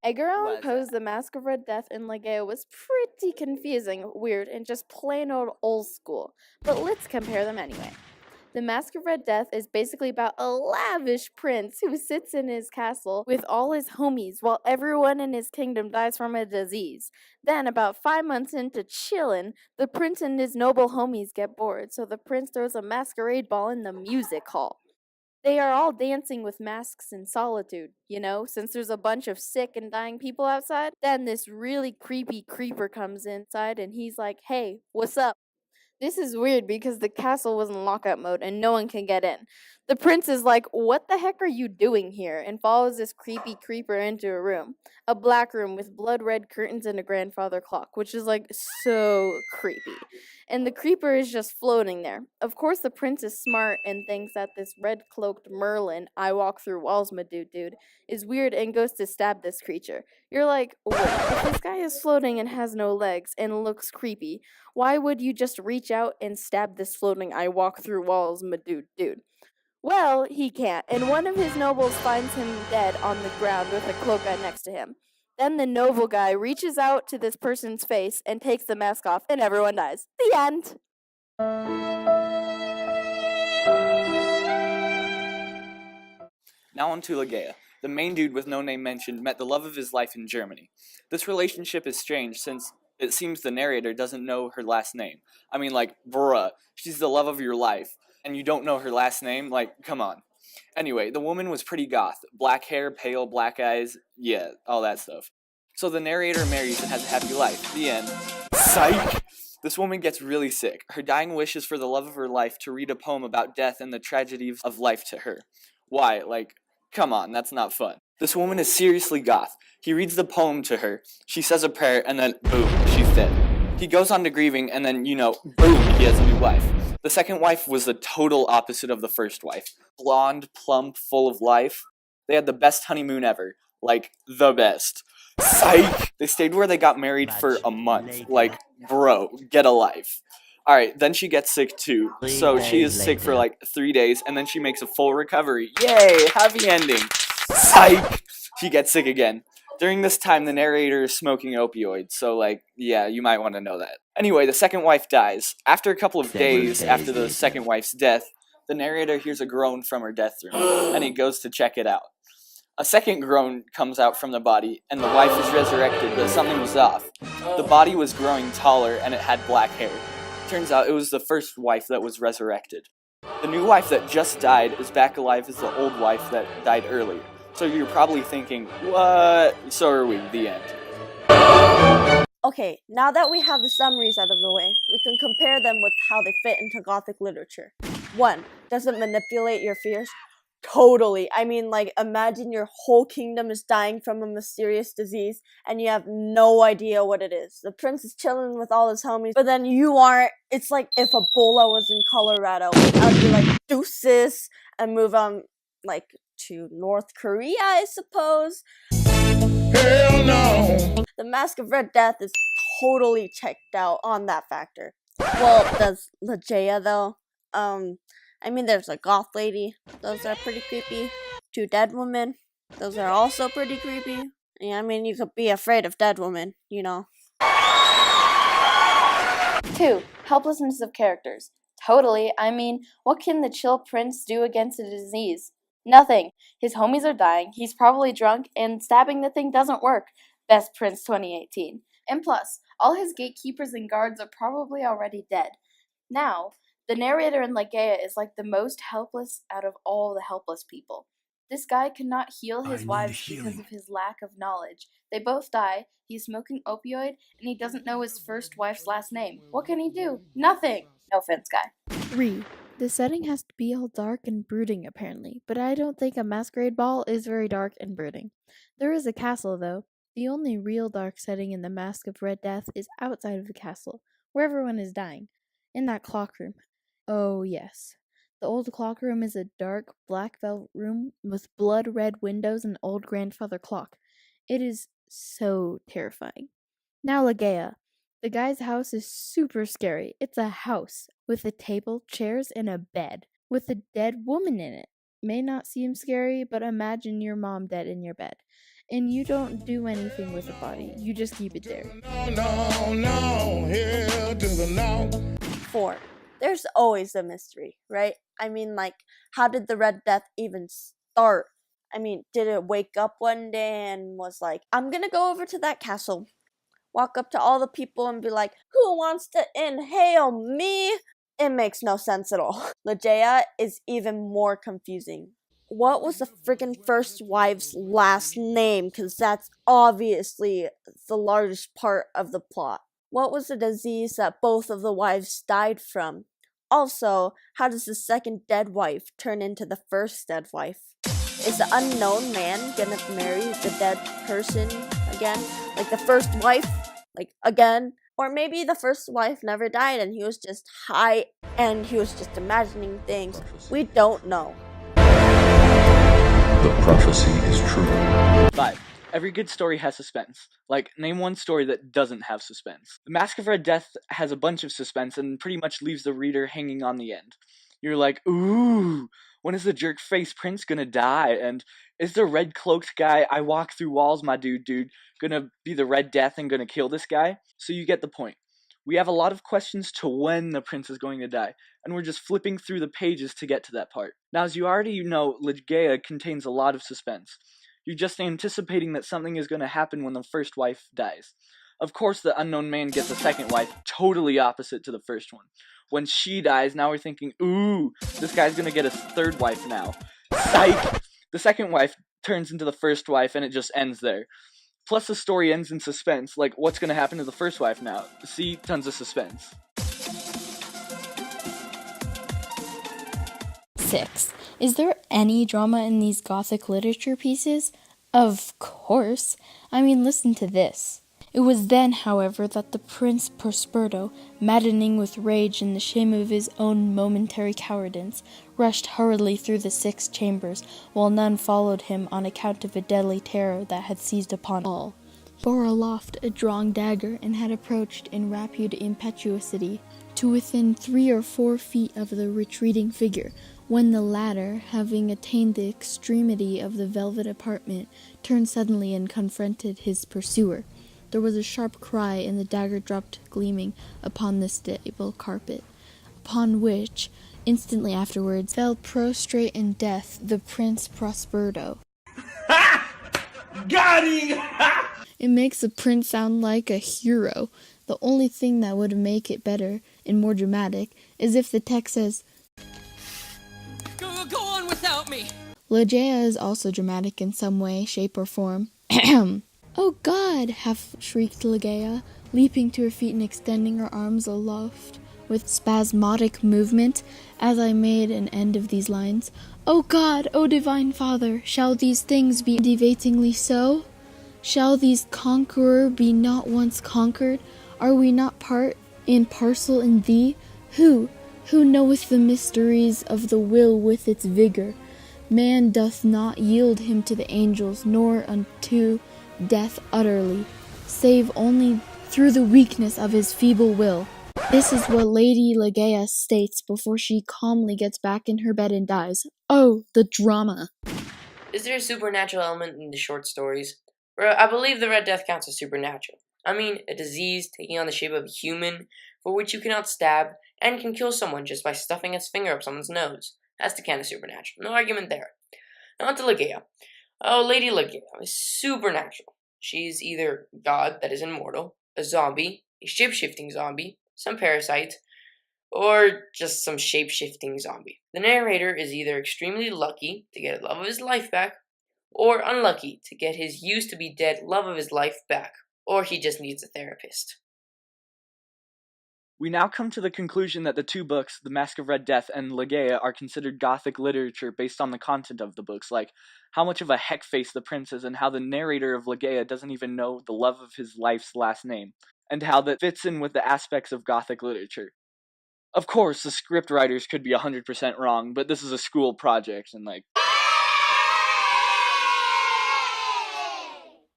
Edgar Allan Was Poe's The Mask of Red Death in Legeo was pretty confusing, weird, and just plain old school. But let's compare them anyway. The Mask of Red Death is basically about a lavish prince who sits in his castle with all his homies while everyone in his kingdom dies from a disease. Then, about 5 months into chillin', the prince and his noble homies get bored, so the prince throws a masquerade ball in the music hall. They are all dancing with masks in solitude, since there's a bunch of sick and dying people outside. Then this really creepy creeper comes inside and he's like, "Hey, what's up?" This is weird because the castle was in lockout mode and no one can get in. The prince is like, "What the heck are you doing here?" and follows this creepy creeper into a room. A black room with blood red curtains and a grandfather clock, which is like so creepy. And the creeper is just floating there. Of course, the prince is smart and thinks that this red cloaked Merlin, I walk through walls, my dude, is weird and goes to stab this creature. You're like, wait, if this guy is floating and has no legs and looks creepy, why would you just reach out and stab this floating I walk through walls, my dude? Well, he can't, and one of his nobles finds him dead on the ground with a cloak guy next to him. Then the noble guy reaches out to this person's face and takes the mask off, and everyone dies. The end. Now on to Legea. The main dude with no name mentioned met the love of his life in Germany. This relationship is strange since it seems the narrator doesn't know her last name. I mean, like, bruh, she's the love of your life, and you don't know her last name? Like, come on. Anyway, the woman was pretty goth. Black hair, pale, black eyes, yeah, all that stuff. So the narrator marries and has a happy life. The end. Psych! This woman gets really sick. Her dying wish is for the love of her life to read a poem about death and the tragedies of life to her. Why? Like, come on, that's not fun. This woman is seriously goth. He reads the poem to her, she says a prayer, and then boom, she's dead. He goes on to grieving, and then, boom, he has a new wife. The second wife was the total opposite of the first wife. Blonde, plump, full of life. They had the best honeymoon ever. Like, the best. Psych! They stayed where they got married for a month. Like, bro, get a life. Alright, then she gets sick too. So she is sick for like 3 days, and then she makes a full recovery. Yay! Happy ending. Psych! She gets sick again. During this time, the narrator is smoking opioids, so yeah, you might want to know that. Anyway, the second wife dies. After a couple of days after the second wife's death, the narrator hears a groan from her death room, and he goes to check it out. A second groan comes out from the body, and the wife is resurrected, but something was off. The body was growing taller, and it had black hair. Turns out it was the first wife that was resurrected. The new wife that just died is back alive as the old wife that died earlier. So you're probably thinking, what? So are we, the end. Okay, now that we have the summaries out of the way, we can compare them with how they fit into Gothic literature. 1. Does it manipulate your fears? Totally. I mean, imagine your whole kingdom is dying from a mysterious disease, and you have no idea what it is. The prince is chilling with all his homies, but then you aren't. It's like if Ebola was in Colorado. I'd be like, deuces, and move on, to North Korea, I suppose. Hell no! The Mask of Red Death is totally checked out on that factor. Well, does Legea though? I mean, there's a goth lady. Those are pretty creepy. 2 dead women. Those are also pretty creepy. Yeah, I mean, you could be afraid of dead women, 2. Helplessness of characters. Totally. I mean, what can the chill prince do against a disease? Nothing. His homies are dying, he's probably drunk, and stabbing the thing doesn't work. Best Prince 2018. And plus, all his gatekeepers and guards are probably already dead. Now, the narrator in Legea is like the most helpless out of all the helpless people. This guy cannot heal his wives because of his lack of knowledge. They both die, he's smoking opioid, and he doesn't know his first wife's last name. What can he do? Nothing! No offense, guy. 3. The setting has to be all dark and brooding, apparently, but I don't think a masquerade ball is very dark and brooding. There is a castle, though. The only real dark setting in the Mask of Red Death is outside of the castle, where everyone is dying. In that clock room. Oh, yes. The old clock room is a dark, black velvet room with blood-red windows and an old grandfather clock. It is so terrifying. Now, Legea. The guy's house is super scary. It's a house with a table, chairs, and a bed with a dead woman in it. May not seem scary, but imagine your mom dead in your bed. and you don't do anything with the body. You just keep it there. No, no, hell to the no. 4. There's always a mystery, right? I mean, like, how did the Red Death even start? I mean, did it wake up one day and was like, I'm gonna go over to that castle, walk up to all the people and be like, who wants to inhale me? It makes no sense at all. Leia is even more confusing. What was the freaking first wife's last name? Because that's obviously the largest part of the plot. What was the disease that both of the wives died from? Also, how does the second dead wife turn into the first dead wife? Is the unknown man gonna marry the dead person again? Like the first wife? Like again? Or maybe the first wife never died and he was just high and he was just imagining things. We don't know. The prophecy is true. 5. Every good story has suspense. Like, name one story that doesn't have suspense. The Mask of Red Death has a bunch of suspense and pretty much leaves the reader hanging on the end. You're like, ooh, when is the jerk-faced prince gonna die? And is the red-cloaked guy, I walk through walls, my dude, gonna be the Red Death and gonna kill this guy? So you get the point. We have a lot of questions to when the prince is going to die, and we're just flipping through the pages to get to that part. Now, as you already know, Ligeia contains a lot of suspense. You're just anticipating that something is going to happen when the first wife dies. Of course, the unknown man gets a second wife, totally opposite to the first one. When she dies, now we're thinking, ooh, this guy's going to get a third wife now. Psych! The second wife turns into the first wife, and it just ends there. Plus, the story ends in suspense, like what's going to happen to the first wife now? See, tons of suspense. 6. Is there any drama in these Gothic literature pieces? Of course. I mean, listen to this. It was then, however, that the Prince Prosperto, maddening with rage and the shame of his own momentary cowardice, rushed hurriedly through the 6 chambers, while none followed him on account of a deadly terror that had seized upon all. He bore aloft a drawn dagger, and had approached in rapid impetuosity to within 3 or 4 feet of the retreating figure, when the latter, having attained the extremity of the velvet apartment, turned suddenly and confronted his pursuer. There was a sharp cry, and the dagger dropped gleaming upon the stable carpet, upon which, instantly afterwards, fell prostrate in death the Prince Prosperto. Got him! It makes the prince sound like a hero. The only thing that would make it better and more dramatic is if the text says, Go on without me! Ligeia is also dramatic in some way, shape, or form. Oh God! Half shrieked Ligeia, leaping to her feet and extending her arms aloft with spasmodic movement as I made an end of these lines. Oh God! O Divine Father! Shall these things be devatingly so? Shall these conqueror be not once conquered? Are we not part and parcel in thee? Who knoweth the mysteries of the will with its vigor? Man doth not yield him to the angels, nor unto death utterly, save only through the weakness of his feeble will. This is what Lady Ligeia states before she calmly gets back in her bed and dies. Oh, the drama. Is there a supernatural element in the short stories? Well, I believe the Red Death counts as supernatural. I mean, a disease taking on the shape of a human, for which you cannot stab, and can kill someone just by stuffing its finger up someone's nose. That's the count as supernatural. No argument there. Now on to Ligeia. Oh, Lady Ligeia is supernatural. She's either God that is immortal, a zombie, a shape-shifting zombie, some parasite, or just some shape-shifting zombie. The narrator is either extremely lucky to get the love of his life back, or unlucky to get his used-to-be-dead love of his life back, or he just needs a therapist. We now come to the conclusion that the 2 books, The Mask of Red Death and Ligeia, are considered Gothic literature based on the content of the books, like how much of a heckface the prince is and how the narrator of Ligeia doesn't even know the love of his life's last name, and how that fits in with the aspects of Gothic literature. Of course, the script writers could be 100% wrong, but this is a school project, and